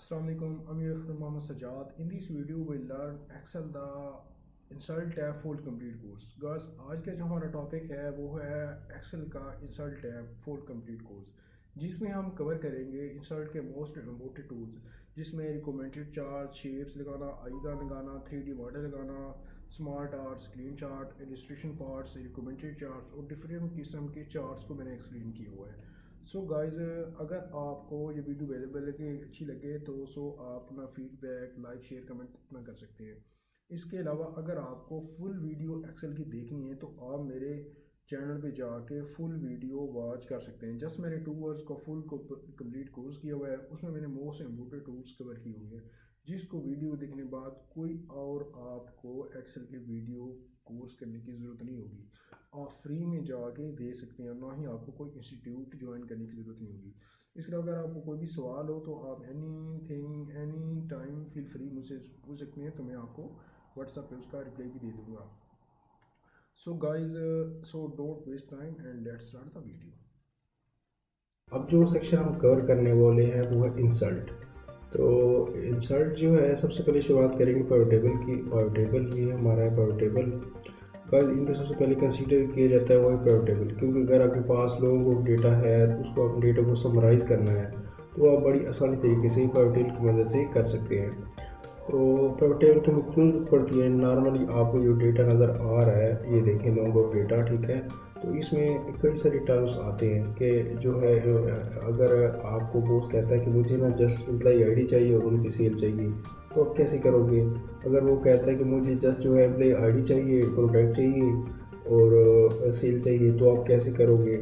Assalamu alaikum. I'm your friend Mohammed Sajjad. In this video, we'll learn Excel the Insert tab full complete course. Guys, आज का जो हमारा topic है वो है Excel का Insert tab full complete course, जिसमें हम कवर करेंगे Insert के मोस्ट इम्पोर्टेंट टूल्स, जिसमें रिकमेंडेड चार्ट, शेप्स लगाना, आइकन लगाना, 3D मॉडल लगाना, smart art, screen chart, illustration parts, recommended charts और डिफरेंट किस्म के चार्ट्स को मैंने एक्सप्लेन किया हुआ है। सो गाइस, अगर आपको ये वीडियो अवेलेबल अच्छी लगे तो आप अपना फीडबैक, लाइक, शेयर, कमेंट अपना कर सकते हैं। इसके अलावा अगर आपको फुल वीडियो एक्सेल की देखनी है तो आप मेरे चैनल पे जाके फुल वीडियो वॉच कर सकते हैं। जस्ट मैंने 2 आवर्स का फुल कंप्लीट कोर्स किया हुआ है, उसमें मैंने मोस्ट इम्पोर्टेंट टूल्स कवर किए हुए हैं, जिसको वीडियो देखने बाद कोई और आपको एक्सेल के वीडियो कोर्स करने की ज़रूरत नहीं होगी। आप फ्री में जाके दे सकते हैं, ना ही आपको कोई इंस्टीट्यूट ज्वाइन करने की ज़रूरत नहीं होगी। इसके अलावा अगर आपको कोई भी सवाल हो तो आप any thing any time feel free मुझसे पूछ सकते हैं, तो मैं आपको व्हाट्सएप पे उसका रिप्लाई भी दे दूँगा। So guys, so don't waste time and let's start the video. अब जो सेक्शन हम कवर करने वाले हैं वो है इंसर्ट। तो इंसर्ट जो है, सबसे पहले शुरुआत करेंगे पावर टेबल की। पावर टेबल ये हमारा है पावर टेबल का। इनको सबसे पहले कंसीडर किया जाता है वो है पावर टेबल, क्योंकि अगर आपके पास लोगों को डेटा है तो उसको अपने डेटा को समराइज़ करना है तो आप बड़ी आसानी तरीके से पावर टेबल की मदद से कर सकते हैं। तो पावर टेबल की हमें क्यों जरूरत पड़ती है? नॉर्मली आपको जो डेटा नज़र आ रहा है, ये देखें लोगों का डेटा, ठीक है। तो इसमें कई सारे टर्म्स आते हैं कि जो है, अगर आपको बॉस कहता है कि मुझे ना जस्ट एम्प्लॉई आईडी चाहिए और उनकी सेल चाहिए, तो आप कैसे करोगे? अगर वो कहता है कि मुझे जस्ट जो है एम्प्लॉई आईडी चाहिए, प्रोडक्ट चाहिए और सेल चाहिए, तो आप कैसे करोगे?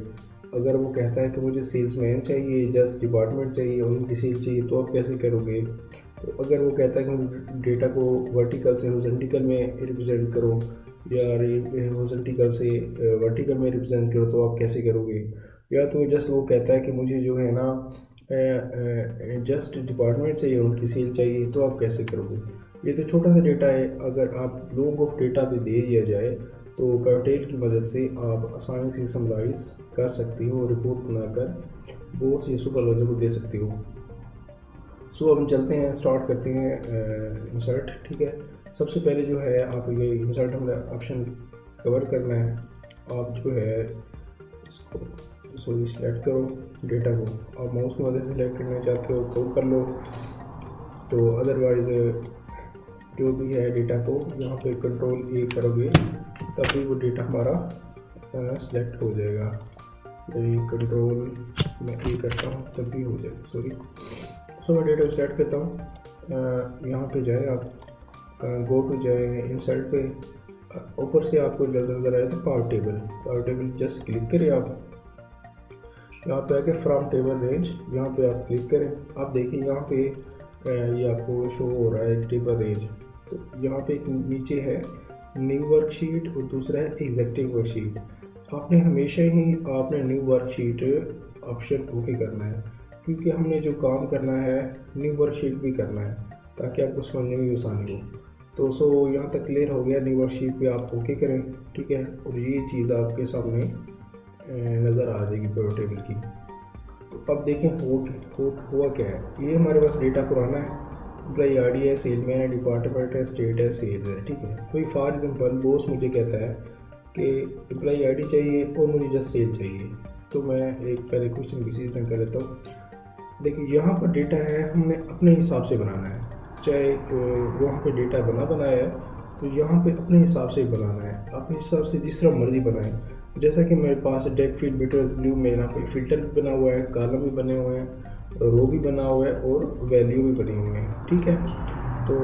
अगर वो कहता है कि मुझे सेल्समैन चाहिए, जस्ट डिपार्टमेंट चाहिए और उनकी सेल चाहिए, तो आप कैसे करोगे? तो अगर वो कहता है कि मुझे डेटा को वर्टिकल से हॉरिजॉन्टल में रिप्रेजेंट करो या हॉरिजॉन्टल से वर्टिकल में रिप्रेजेंट करो, तो आप कैसे करोगे? या तो जस्ट वो कहता है कि मुझे जो है ना जस्ट डिपार्टमेंट चाहिए, उनकी सेल चाहिए, तो आप कैसे करोगे? ये तो छोटा सा डेटा है। अगर आप लोग ऑफ डेटा पे दे दिया जाए तो पावरटेल की मदद से आप आसानी से समराइज कर सकते हो और रिपोर्ट बनाकर बॉस या सुपरवाइजर को दे सकते हो। सो अब हम चलते हैं, स्टार्ट करते हैं इंसर्ट, ठीक है। सबसे पहले जो है, आप ये इंसर्ट हमें ऑप्शन कवर करना है। आप जो है इसको सिलेक्ट करो, डेटा को आप माउस की मदद से सिलेक्ट करना चाहते हो तो कर लो, तो अदरवाइज जो भी है डेटा को यहाँ पे कंट्रोल ए करोगे तभी वो डेटा हमारा सिलेक्ट हो जाएगा। कंट्रोल मैं ए करता हूँ तब भी हो जाएगा, सॉरी। सो मैं डेटा सेलेक्ट करता हूँ। यहाँ पे जाए आप, गो टू जाए इंसर्ट पे, ऊपर से आपको नजर आए तो पावर टेबल जस्ट क्लिक करें आप। यहाँ पे आके फ्रॉम टेबल रेंज, यहाँ पे आप क्लिक करें। आप देखिए यहाँ पे ये आपको शो हो रहा है टेबल रेंज। तो यहाँ पे एक नीचे है न्यू वर्कशीट और दूसरा है एग्जीक्यूटिव वर्कशीट। आपने हमेशा ही आपने न्यू वर्कशीट ऑप्शन ओके करना है, क्योंकि हमने जो काम करना है न्यू वर्कशीट भी करना है ताकि आपको समझने में आसानी हो। तो यहाँ तक क्लियर हो गया। न्यू वर्कशीट पे आप ओके करें, ठीक है। और ये चीज़ आपके सामने नज़र आ जाएगी पावर टेबल की। तो अब देखें हुआ क्या है। ये हमारे पास डेटा पुराना है, एम्प्लॉई आईडी है, सेलमैन है, डिपार्टमेंट है, स्टेट है, सेल्स है, ठीक है। कोई फॉर एग्जांपल बॉस मुझे कहता है कि एम्प्लॉई आईडी चाहिए और मुझे जस्ट सेल चाहिए, तो मैं एक पहले क्वेश्चन किसी तरह कर लेता हूँ। देखिए यहाँ पर डेटा है, हमने अपने हिसाब से बनाना है। चाहे वहाँ पे डेटा बनाया है तो यहाँ पे अपने हिसाब से बनाना है, अपने हिसाब से जिस तरह मर्जी बनाए। जैसा कि मेरे पास डेक फील्ड बिटर्स ब्लू में यहाँ पे फिल्टर भी बना हुआ है, कॉलम भी बने हुए हैं, रो भी बना हुआ है और वैल्यू भी बने हुए हैं, ठीक है। तो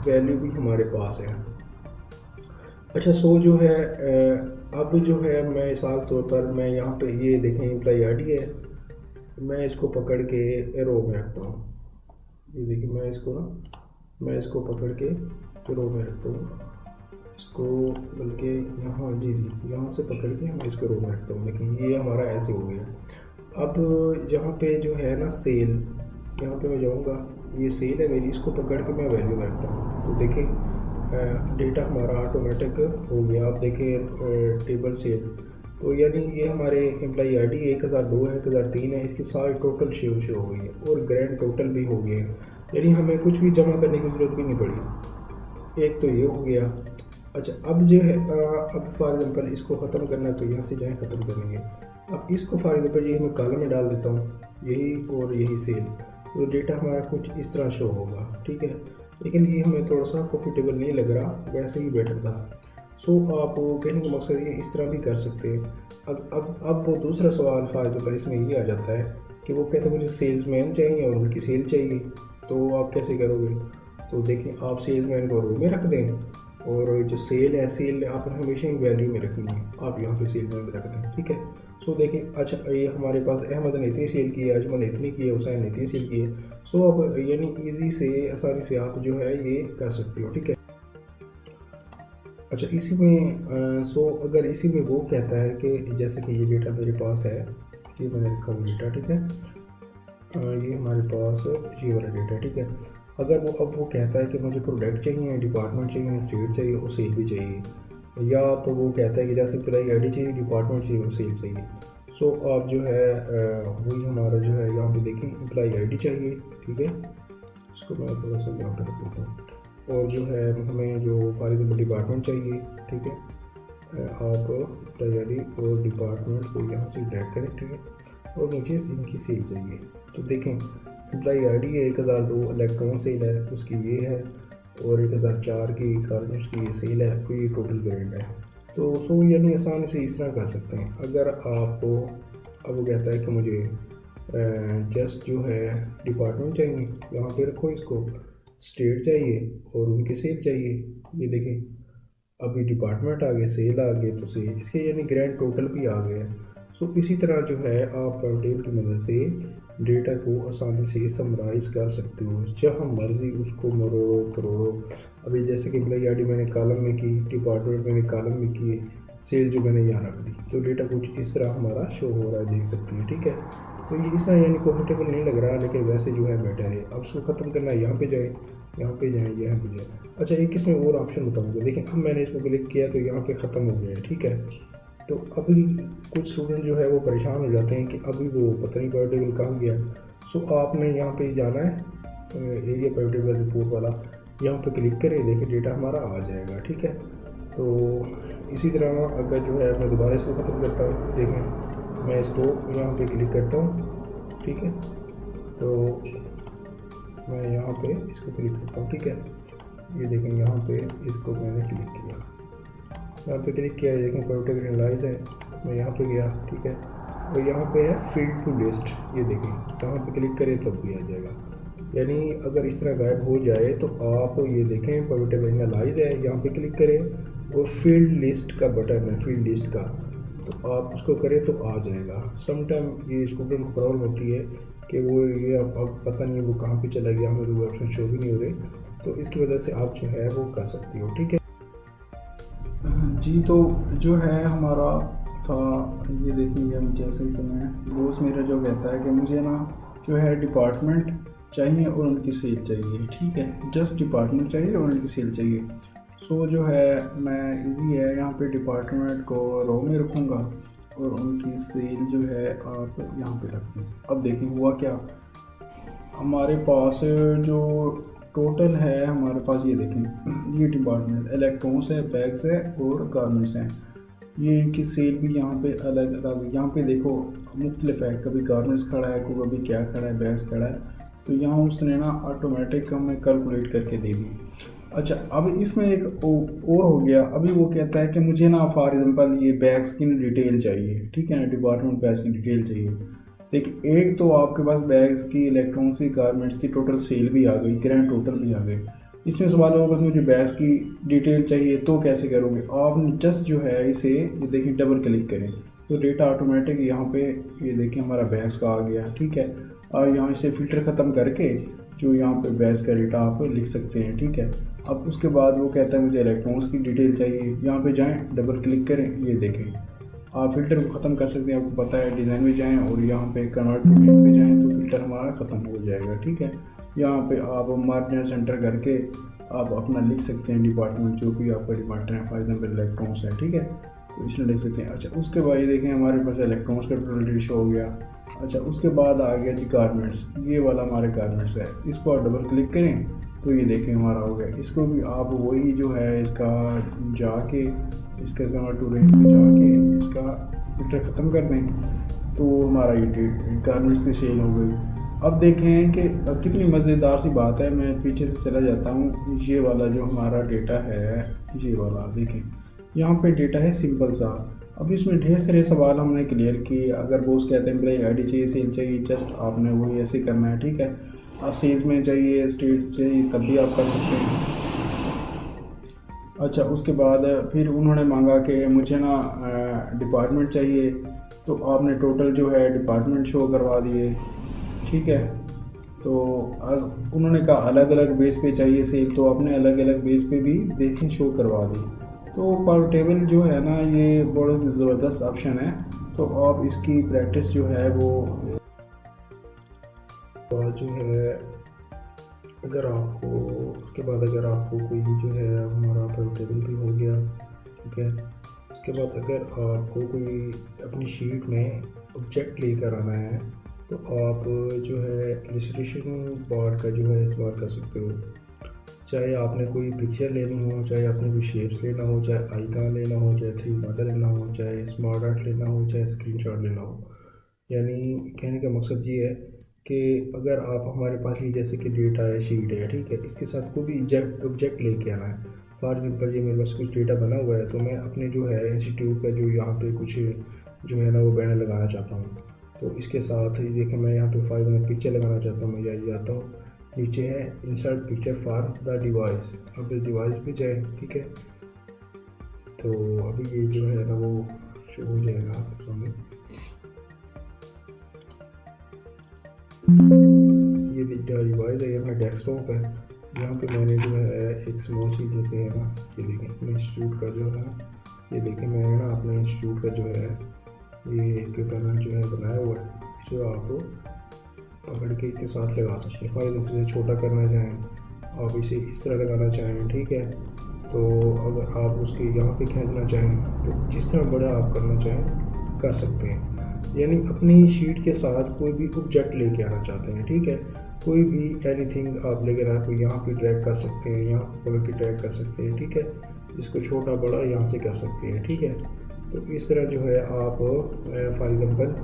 वैल्यू भी हमारे पास है। अच्छा, सो जो है अब जो है मैं मिसाल तौर पर मैं यहाँ पे ये देखें एम्प्लॉई आईडी है, मैं इसको पकड़ के रो में रखता हूँ। ये देखिए मैं इसको पकड़ के रो में रखता हूँ, इसको बल्कि यहाँ यहाँ से पकड़ के मैं इसको रो में रखता हूँ। लेकिन ये हमारा ऐसे हो गया। अब यहाँ पे जो है ना सेल, यहाँ पे मैं जाऊँगा, ये सेल है मेरी, इसको पकड़ के मैं वैल्यू में रखता हूँ। तो देखिए डेटा हमारा ऑटोमेटिक हो गया। आप देखें टेबल सेल, तो यानी ये हमारे एम्प्लॉई आईडी 1002 है, 1003 है, इसकी सारी टोटल शो हो गई है और ग्रैंड टोटल भी हो गया है, यानी हमें कुछ भी जमा करने की ज़रूरत भी नहीं पड़ी। एक तो ये हो गया। अच्छा, अब जो है अब फॉर एग्जांपल इसको ख़त्म करना है तो यहाँ से जाए ख़त्म करेंगे। अब इसको फॉर एग्जांपल ये मैं कॉलम में डाल देता हूँ, यही और यही सेल, तो डेटा हमारा कुछ इस तरह शो होगा, ठीक है। लेकिन ये हमें थोड़ा सा प्रॉफिटेबल नहीं लग रहा, वैसे ही बेटर था। सो आप कहने का मकसद ये इस तरह भी कर सकते हैं। अब वो दूसरा सवाल फॉर एग्जांपल इसमें ये आ जाता है कि वो कहते हैं मुझे सेल्समैन चाहिए और उनकी सेल चाहिए, तो आप कैसे करोगे? तो देखिए, आप सेल्समैन को रो में रख दें और जो सेल है, सेल आपने हमेशा ही वैल्यू में रखनी है, आप यहाँ पे सेल में रख दें, ठीक है। सो देखिए, अच्छा ये हमारे पास अहमद ने इतनी सेल की है, अजमल ने इतनी की है, हुसैन ने इतनी सेल की है। सो अब यानी ईजी से आसानी से आप जो है ये कर सकते हो, ठीक है। अच्छा, इसी में सो अगर इसी में वो कहता है कि जैसे कि ये डेटा मेरे पास है, ये मैंने रखा हुआ डेटा, ठीक है, ये हमारे पास ये वाला डेटा, ठीक है। अगर वो अब वो कहता है कि मुझे प्रोडक्ट चाहिए, डिपार्टमेंट चाहिए, स्टेट चाहिए और सेल भी चाहिए, या तो वो कहता है कि जैसे एम्प्लॉई आईडी चाहिए, डिपार्टमेंट चाहिए और सेल चाहिए। सो आप जो है वही हमारा जो है यहाँ पे देखें, एम्प्लॉई आईडी चाहिए, ठीक है, इसको मैं थोड़ा सा यहाँ पे रख देता हूँ। और जो है हमें जो फॉर एग्जाम्पल डिपार्टमेंट चाहिए, ठीक है, आप एम्प्लॉई आईडी और डिपार्टमेंट को यहाँ से ड्रैग करें, ठीक है, और मुझे इनकी सेल चाहिए। तो देखें, एम्प्लॉई आईडी है 1002, इलेक्ट्रॉन सेल है उसकी ये है, और 1004 की गारमेंट्स की ये सेल है, तो ये टोटल ग्रेड है। तो सो यानी आसानी से इस तरह कर सकते हैं। अगर आपको अब वो कहता है कि मुझे जस्ट जो है डिपार्टमेंट चाहिए, यहाँ पे रखो इसको, स्टेट चाहिए और उनकी सेल चाहिए, ये देखें, अभी डिपार्टमेंट आ गए, सेल आ गए, तो सेल इसके यानी ग्रैंड टोटल भी आ गए। सो इसी तरह जो है आप टेबल की मदद से डेटा को आसानी से समराइज़ कर सकते हो, जहाँ मर्ज़ी उसको मरोड़ो तरोड़ो। अभी जैसे कि एम्प्लॉई आईडी मैंने कॉलम में की, डिपार्टमेंट मैंने कॉलम में की, सेल जो मैंने यहाँ रख दी, तो डेटा कुछ इस तरह हमारा शो हो रहा है, देख सकते हैं, ठीक है। तो ये इस तरह यानी प्रॉफिटेबल नहीं लग रहा, लेकिन वैसे जो है बेटर है। अब इसको ख़त्म करना है, यहाँ पे जाए, यहाँ पे जाए, यहाँ पे जाए। अच्छा, एक इसमें और ऑप्शन बताऊँगा, देखिए अब मैंने इसको क्लिक किया तो यहाँ पे ख़त्म हो गया है, ठीक है। तो अभी कुछ स्टूडेंट जो है वो परेशान हो जाते हैं कि अभी वो पता नहीं पावर टेबल कहाँ गया। सो आपने यहाँ पे जाना है एरिया पावर टेबल रिपोर्ट वाला, यहाँ पे क्लिक करें, देखिए डेटा हमारा आ जाएगा, ठीक है। तो इसी तरह अगर जो है मैं दोबारा इसको ख़त्म करता हूँ, देखें मैं इसको यहाँ पे क्लिक करता हूँ, ठीक है, तो मैं यहाँ पे इसको क्लिक करता हूँ, ठीक है, ये देखें यहाँ पे इसको मैंने क्लिक किया, यहाँ पे क्लिक किया, देखें प्रोटेक्ट एनालाइज है, मैं यहाँ पे गया, ठीक है, और यहाँ पे है फील्ड टू लिस्ट, ये देखें यहाँ पे क्लिक करें तब भी आ जाएगा। यानी अगर इस तरह गायब हो जाए तो आप ये देखें प्रोटेक्ट एनालाइज है, यहाँ पे क्लिक करें और फील्ड लिस्ट का बटन है, फील्ड लिस्ट का, तो आप उसको करें तो आ जाएगा। समटाइम ये स्टूडेंट को प्रॉब्लम होती है कि वो ये अब पता नहीं वो कहाँ पे चला गया, हमें वो ऑप्शन शो भी नहीं हो रहे, तो इसकी वजह से आप जो है वो कर सकती हो, ठीक है जी। तो जो है हमारा था, ये देखेंगे हम, जैसे कि मैं दोस्त मेरा जो कहता है कि मुझे ना जो है डिपार्टमेंट चाहिए और उनकी सेल चाहिए, ठीक है, जस्ट डिपार्टमेंट चाहिए और उनकी सेल चाहिए। सो जो है मैं इजी है, यहाँ पे डिपार्टमेंट को रो में रखूँगा और उनकी सेल जो है आप यहाँ पे रख दें। अब देखें हुआ क्या, हमारे पास जो टोटल है हमारे पास, ये देखें ये डिपार्टमेंट इलेक्ट्रॉन्स है, बैग्स है और गारमेंट्स हैं, ये इनकी सेल भी यहाँ पे अलग अलग, यहाँ पे देखो मुख्तलिफ है, कभी गारमेंट्स खड़ा है, कभी क्या खड़ा है, बैग्स खड़ा है, तो यहाँ उसने ना ऑटोमेटिक हमें कैलकुलेट करके दे दी। अच्छा, अब इसमें एक और हो गया, अभी वो कहता है कि मुझे ना फॉर एग्जांपल ये बैग्स की डिटेल चाहिए, ठीक है ना, डिपार्टमेंट बैग्स की डिटेल चाहिए। देखिए, एक तो आपके पास बैग्स की, इलेक्ट्रॉनिक्स की, गारमेंट्स की टोटल सेल भी आ गई, ग्रैंड टोटल भी आ गई। इसमें सवाल होगा मुझे बैग्स की डिटेल चाहिए, तो कैसे करोगे आप? जस्ट जो है इसे ये देखिए डबल क्लिक करें तो डेटा ऑटोमेटिक यहाँ पे ये देखिए हमारा बैग्स का आ गया, ठीक है। और यहाँ इसे फ़िल्टर ख़त्म करके जो यहाँ पे बैग्स का डेटा आप लिख सकते हैं, ठीक है। अब उसके बाद वो कहता है मुझे इलेक्ट्रॉनिक्स की डिटेल चाहिए, यहाँ पे जाएँ, डबल क्लिक करें, ये देखें आप फ़िल्टर को ख़त्म कर सकते हैं, आपको पता है। डिज़ाइन में जाएँ और यहाँ पे कन्वर्ट टू पे जाएँ तो फ़िल्टर हमारा ख़त्म हो जाएगा, ठीक है। यहाँ पे आप मार्जिन सेंटर करके आप अपना लिख सकते हैं डिपार्टमेंट, जो भी आपका डिपार्टमेंट है, फॉर एग्जाम्पल इलेक्ट्रॉनिक्स है, ठीक है। तो इसमें देख सकते हैं। अच्छा, उसके बाद ये देखें हमारे पास इलेक्ट्रॉन्स का टोटल रेशियो हो गया। अच्छा, उसके बाद आ गया जी गारमेंट्स, ये वाला हमारे गारमेंट्स है, इसको आप डबल क्लिक करें तो ये देखें हमारा हो गया। इसको भी आप वही जो है इसका जाके इसका कन्वर्ट टू रेट में जाके इसका मीटर ख़त्म कर दें तो हमारा ये गारमेंट्स की सेल हो गई। अब देखें कि कितनी मज़ेदार सी बात है। मैं पीछे से चला जाता हूँ, ये वाला जो हमारा डेटा है, ये वाला देखें, यहाँ पे डेटा है सिंपल सा। अब इसमें ढेर सारे सवाल हमने क्लियर किए। अगर बॉस कहते हैं भाई आईडी चाहिए, सेल चाहिए, जस्ट आपने वही ऐसे करना है, ठीक है। आप सेल्स में चाहिए, स्टेट चाहिए, तब भी आप कर सकते हैं। अच्छा, उसके बाद फिर उन्होंने मांगा कि मुझे ना डिपार्टमेंट चाहिए, तो आपने टोटल जो है डिपार्टमेंट शो करवा दिए, ठीक है। तो उन्होंने कहा अलग अलग बेस पे चाहिए सेल, तो आपने अलग अलग बेस पे भी देखें शो करवा दी। तो पावर टेबल जो है ना, ये बहुत ज़बरदस्त ऑप्शन है। तो आप इसकी प्रैक्टिस जो है वो जो है, अगर आपको उसके बाद अगर आपको कोई जो है हमारा पावर टेबल भी हो गया, ठीक है। उसके बाद अगर आपको कोई अपनी शीट में ऑब्जेक्ट लेकर आना है तो आप जो है इलस्ट्रेशन बार का जो है इस्तेमाल कर सकते हो। चाहे आपने कोई पिक्चर लेनी हो, चाहे आपने कोई शेप्स लेना हो, चाहे आइकन लेना हो, चाहे 3D मॉडल लेना हो, चाहे स्मार्ट आर्ट लेना हो, चाहे स्क्रीनशॉट लेना हो। यानी कहने का मकसद ये है कि अगर आप हमारे पास ये जैसे कि डेटा है, शीट है, ठीक है, इसके साथ कोई भी ऑब्जेक्ट लेके आना है। फॉर एग्जाम्पल ये मेरे पास कुछ डेटा बना हुआ है, तो मैं अपने जो है इंस्टीट्यूट का जो यहाँ पे कुछ जो है ना वो बैनर लगाना चाहता हूँ। तो इसके साथ ही देखिए मैं यहाँ पे फाइल में पिक्चर लगाना चाहता हूँ, मैं जाता हूँ, नीचे है insert picture for the device. अब इस डिवाइस पे जाए, ठीक है। तो अभी ये जो है ना वो शो हो जाएगा आपके सामने। ये डिवाइस है, ये अपना डेस्कटॉप है। यहाँ पे मैंने जो है एक स्मॉल चीज़ जैसे है ना, ये देखें अपने इंस्टीट्यूट का जो है, ये देखें मैंने ना अपने इंस्टीट्यूट का जो है ये एक पैनल जो है बनाया हुआ है, जो आप पकड़ के इसके साथ लगा सकते हैं। फॉर एग्जाम्पल इसे छोटा करना चाहें, आप इसे इस तरह लगाना चाहें, ठीक है। तो अगर आप उसके यहाँ पे खींचना चाहें तो जिस तरह बड़ा आप करना चाहें कर सकते हैं। यानी अपनी शीट के साथ कोई भी ऑब्जेक्ट लेके आना चाहते हैं, ठीक है, कोई भी एनीथिंग आप लेकर आए, कोई यहाँ पे ड्रैग कर सकते हैं, यहाँ पकड़ के ड्रैग कर सकते हैं, ठीक है। इसको छोटा बड़ा यहाँ से कर सकते हैं, ठीक है। तो इस तरह जो है आप फॉर एग्जांपल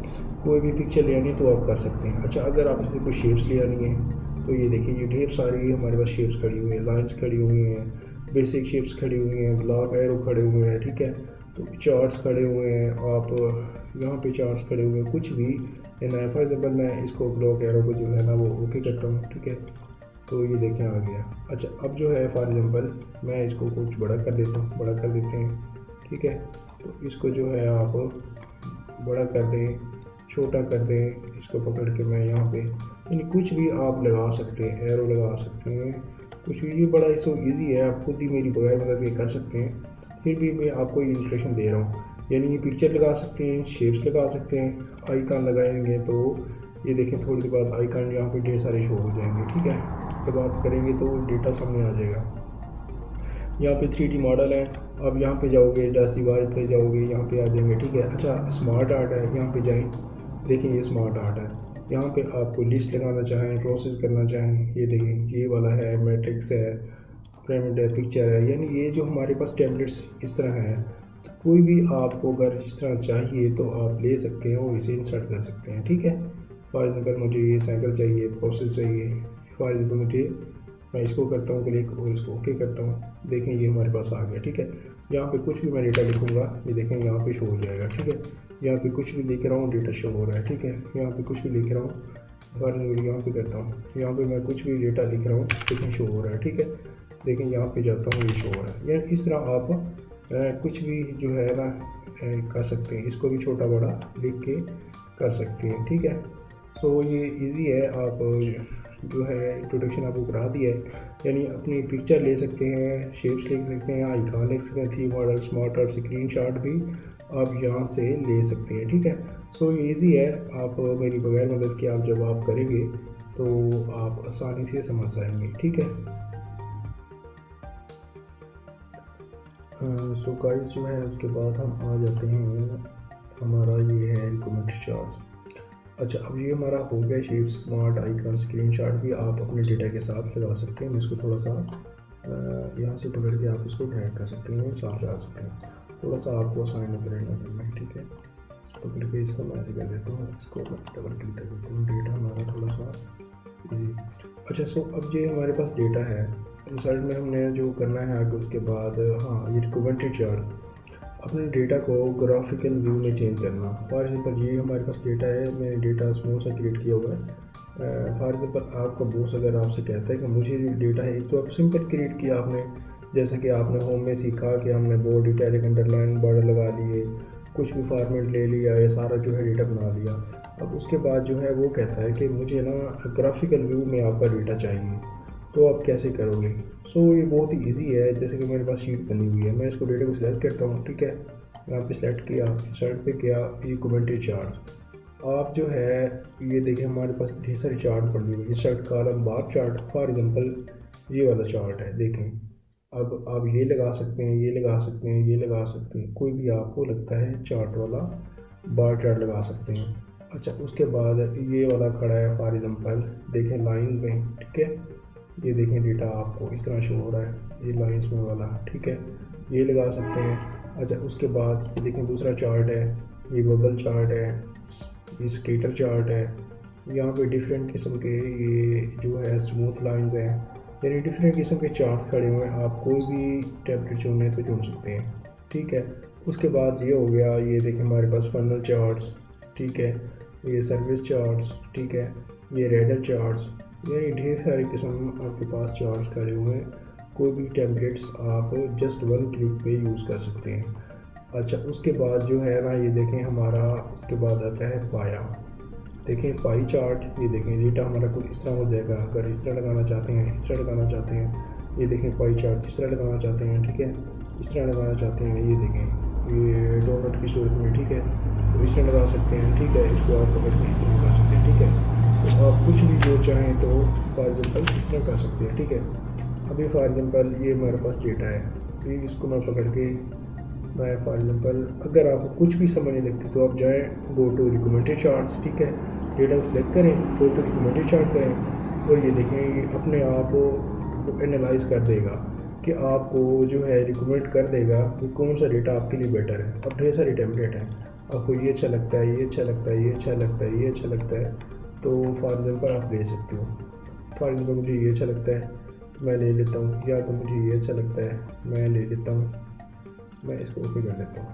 कोई भी पिक्चर ले आनी तो आप कर सकते हैं। अच्छा, अगर आप इसमें कोई शेप्स ले आनी है तो ये देखिए, ये ढेर सारी हमारे पास शेप्स खड़ी हुई हैं, लाइंस खड़ी हुई हैं, बेसिक शेप्स खड़ी हुई हैं, ब्लॉक एरो खड़े हुए हैं, ठीक है। तो चार्ट्स खड़े हुए हैं, आप यहाँ पे चार्ट्स खड़े हुए हैं, कुछ भी है। फॉर एग्जांपल मैं इसको ब्लॉक एरो को जो है ना वो ओके करता हूँ, ठीक है। तो ये देखें आ गया। अच्छा, अब जो है फॉर एग्जांपल मैं इसको कुछ बड़ा कर देता हूँ, बड़ा कर देते हैं, ठीक है। तो इसको जो है आप बड़ा कर दें, छोटा कर दें, इसको पकड़ के मैं यहाँ पे यानी कुछ भी आप लगा सकते हैं, एरो लगा सकते हैं, कुछ भी। ये बड़ा इसको ईजी है, आप खुद ही मेरी बगैर मतलब ये कर सकते हैं। फिर भी मैं आपको इंस्ट्रक्शन दे रहा हूँ। यानी ये पिक्चर लगा सकते हैं, शेप्स लगा सकते हैं, आइकन लगाएंगे तो ये देखें थोड़ी देर बाद आइकन यहाँ पे ढेर सारे शो हो जाएंगे, ठीक है। जब आप करेंगे तो डेटा सामने आ जाएगा। यहाँ पे 3D मॉडल है, आप यहाँ पे जाओगे, डासीवार पे जाओगे, यहाँ पे आ जाएंगे, ठीक है। अच्छा, स्मार्ट आर्ट है, यहाँ पे जाएं, देखिए ये स्मार्ट आर्ट है। यहाँ पे आपको लिस्ट लगाना चाहें, प्रोसेस करना चाहें, ये देखें ये वाला है, मैट्रिक्स है, पिरामिड है, पिक्चर है। यानी ये जो हमारे पास टेम्पलेट्स इस तरह है, तो कोई भी आपको अगर इस तरह चाहिए तो आप ले सकते हैं और इसे इंसर्ट कर सकते हैं, ठीक है। फॉर एग्जाम्पल मुझे ये साइकिल चाहिए, प्रोसेस चाहिए, फॉर एग्जाम्पल मुझे, मैं इसको करता हूँ क्लिक और इसको ओके करता हूँ, देखें ये हमारे पास आ गया, ठीक है। यहाँ पे कुछ भी मैं डेटा लिखूँगा, ये देखें यहाँ पे शो हो जाएगा, ठीक है। यहाँ पे कुछ भी लिख रहा हूँ, डेटा शो हो रहा है, ठीक है। यहाँ पे कुछ भी लिख रहा हूँ, फॉर यहाँ पे करता हूँ, यहाँ पे मैं कुछ भी डेटा लिख रहा हूँ, देखें शो हो रहा है, ठीक है। देखें यहाँ पे जाता हूँ, ये शो हो रहा है। यानी इस तरह आप कुछ भी जो है ना कर सकते हैं, इसको भी छोटा बड़ा लिख के कर सकते हैं, ठीक है। सो ये इजी है, आप जो है इंट्रोडक्शन आपको करा दिया है। यानी अपनी पिक्चर ले सकते हैं, शेप्स लिख सकते हैं, आइकन लिख सकते हैं, 3D model, smart art, screenshot भी आप यहाँ से ले सकते हैं, ठीक है। सो ये ईजी है, आप मेरी बगैर मदद के आप जब आप करेंगे तो आप आसानी से समझ जाएंगे, ठीक है। सो गाइस जो है उसके बाद हम आ जाते हैं, हमारा ये है रिकमेंडेड चार्ट्स। अच्छा, अब ये हमारा हो गया शेप स्मार्ट आइकन स्क्रीनशॉट भी आप अपने डेटा के साथ लगा सकते हैं। मैं इसको थोड़ा सा यहाँ से पकड़ के आप इसको ड्रैग कर सकते हैं, साथ लगा सकते हैं। थोड़ा सा आपको आसान करेगा करना है, ठीक है। पकड़ के इसको मैं ऐसे कर देता हूँ, इसको मैं डबल क्लिक कर देता हूँ, डेटा हमारा थोड़ा सा इजी। अच्छा, सो अब ये हमारे पास डेटा है, रिजल्ट में हमने जो करना है आगे उसके बाद, हाँ, ये रिकमेंडेड चार्ट अपने डेटा को ग्राफिकल व्यू में चेंज करना। फॉर एग्जांपल ये हमारे पास डेटा है, मैंने डेटा स्मॉल सा क्रिएट किया हुआ है। फॉर एग्जांपल आपका बॉस अगर आपसे कहता है कि मुझे डेटा है, एक तो आप सिंपल क्रिएट किया आपने, जैसे कि आपने होम में सीखा कि हमने बोल्ड इटैलिक अंडरलाइन बॉर्डर लगा लिए, कुछ भी फॉर्मेट ले लिया, ये सारा जो है डेटा बना लिया। अब उसके बाद जो है वो कहता है कि मुझे ना ग्राफिकल व्यू में आपका डेटा चाहिए, तो आप कैसे करोगे। सो ये बहुत ही इजी है। जैसे कि मेरे पास शीट बनी हुई है, मैं इसको डेटा को सिलेक्ट करता हूँ, ठीक है। यहाँ पे सिलेक्ट किया, इंसर्ट पे किया, ये रिकमेंडेड चार्ट। आप जो है ये देखें हमारे पास ढेर सारी चार्ट पड़ी हुई है, insert column bar chart, for example ये वाला चार्ट है, देखें। अब आप ये लगा सकते हैं, ये लगा सकते हैं, ये लगा सकते हैं, कोई भी आपको लगता है चार्ट वाला बार चार्ट लगा सकते हैं। अच्छा, उसके बाद ये वाला खड़ा है, फॉर एग्जांपल देखें लाइन में, ठीक है। ये देखें डेटा आपको इस तरह शो हो रहा है, ये लाइंस में वाला, ठीक है, ये लगा सकते हैं। अच्छा, उसके बाद ये देखें दूसरा चार्ट है, ये बबल चार्ट है, ये स्केटर चार्ट है। यहाँ पे डिफरेंट किस्म के ये जो है स्मूथ लाइंस हैं, यानी डिफरेंट किस्म के चार्ट खड़े हुए हैं। आप कोई भी टेम्पलेट चुनने तो चुन सकते हैं, ठीक है। उसके बाद ये हो गया, ये देखें हमारे पास फनल चार्ट्स, ठीक है, ये सर्विस चार्ट्स, ठीक है, ये रेडर चार्ट्स, यानी ढेर सारे किस्म आपके पास चार्ट्स खड़े हुए हैं। कोई भी टेम्पलेट्स आप जस्ट वन क्लिक पे यूज़ कर सकते हैं। अच्छा, उसके बाद जो है ना, ये देखें हमारा उसके बाद आता है पाया, देखें पाई चार्ट, ये देखें डेटा हमारा कुछ इस तरह हो जाएगा। अगर इस तरह लगाना चाहते हैं, इस तरह लगाना चाहते हैं, ये देखें पाई चार्ट इस तरह लगाना चाहते हैं, ठीक है, इस तरह लगाना चाहते हैं, ये देखें ये डोनट की सूरत में, ठीक है, तो इस तरह लगा सकते हैं, ठीक है। इसको आप पकड़ के इस तरह लगा सकते हैं, ठीक है। तो आप कुछ भी जो चाहें तो फॉर एग्जांपल इस तरह कर सकते हैं, ठीक है। अभी फॉर एग्जांपल ये हमारे पास डेटा है, फिर इसको मैं पकड़ के मैं फॉर एग्जांपल अगर आपको कुछ भी समझ नहीं लगती तो आप जाएँ गो टू रिकमेंडेड चार्ट्स, ठीक है, डेटा को सिलेक्ट करें, गो टू रिकमेंडेड चार्ट करें, और ये देखें ये अपने आप एनालाइज कर देगा कि आपको जो है रिकमेंड कर देगा कि कौन सा डेटा आपके लिए बेटर है। अब ढेर सारे टेम्पलेट हैं, आपको ये अच्छा लगता है, ये अच्छा लगता है, ये अच्छा लगता है, ये अच्छा लगता है, तो फॉर एग्जांपल आप ले सकते हो। फॉर एग्जांपल मुझे ये अच्छा लगता है, मैं ले लेता हूँ, या तो मुझे ये अच्छा लगता है, मैं ले लेता हूँ, मैं इसको ओके कर लेता हूँ।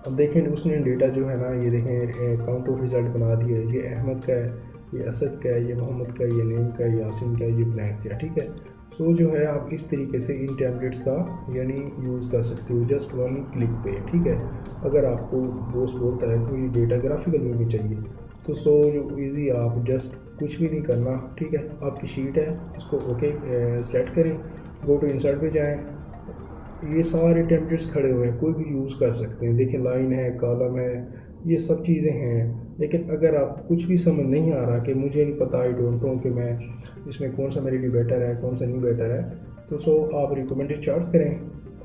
अब देखें उसने डेटा जो है ना, ये देखें काउंट ऑफ रिज़ल्ट बना दिया है, ये अहमद का है, ये असद का है, ये मोहम्मद का है, ये नेम का है, यासिन का है, ये ब्लैंक का है, ठीक है। सो जो है आप इस तरीके से इन टैबलेट्स का यानी यूज़ कर सकते हो जस्ट वन क्लिक पे, ठीक है। अगर आपको बॉस बोलता है तो ये डेटा ग्राफिकल व्यू में चाहिए, तो सो जो ईजी आप जस्ट कुछ भी नहीं करना, ठीक है। आपकी शीट है, इसको ओके सेलेक्ट करें, गो टू इंसर्ट पे जाएं, ये सारे टेम्पलेट्स खड़े हुए हैं, कोई भी यूज़ कर सकते हैं। देखिए लाइन है, कॉलम है, ये सब चीज़ें हैं। लेकिन अगर आप कुछ भी समझ नहीं आ रहा कि मुझे नहीं पता, आई डोंट नो कि मैं इसमें कौन सा मेरे लिए बेटर है, कौन सा नहीं बेटर है, तो सो आप रिकमेंडेड चार्ट्स करें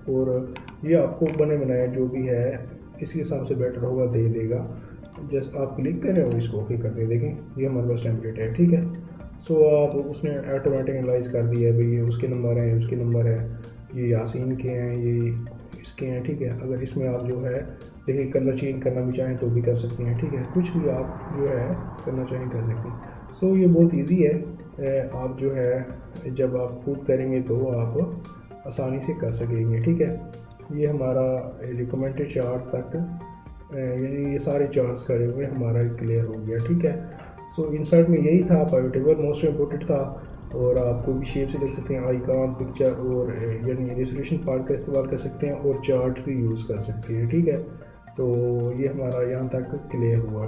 और ये आपको बने बनाए जो भी है इसी हिसाब से बेटर होगा दे देगा। जस्ट आप क्लिक करें और इसको ओके कर दें, देखें ये हमारे पास टेम्पलेट है, ठीक है। सो आप उसने ऑटोमेटिक एनालाइज कर दिया है, भाई ये उसके नंबर हैं, उसके नंबर है, ये यासीन के हैं, ये इसके हैं, ठीक है। अगर इसमें आप जो है देखिए कलर चेंज करना भी चाहें तो भी कर सकते हैं, ठीक है। कुछ भी आप जो है करना चाहें कर सकते हैं। सो ये बहुत इजी है, आप जो है जब आप खुद करेंगे तो आप आसानी से कर सकेंगे, ठीक है। ये हमारा रिकमेंडेड चार्ट तक यानी ये सारे चार्ट्स खड़े हुए हमारा क्लियर हो गया, ठीक है। सो इंसर्ट में यही था, पाइवट टेबल मोस्ट इम्पोर्टेंट था, और आप कोई भी शेप से देख सकते हैं, आइकॉन, पिक्चर और यानी रेजोल्यूशन पार्ट का इस्तेमाल कर सकते हैं और चार्ट भी यूज़ कर सकते हैं, ठीक है। तो ये हमारा यहाँ तक क्लियर हुआ।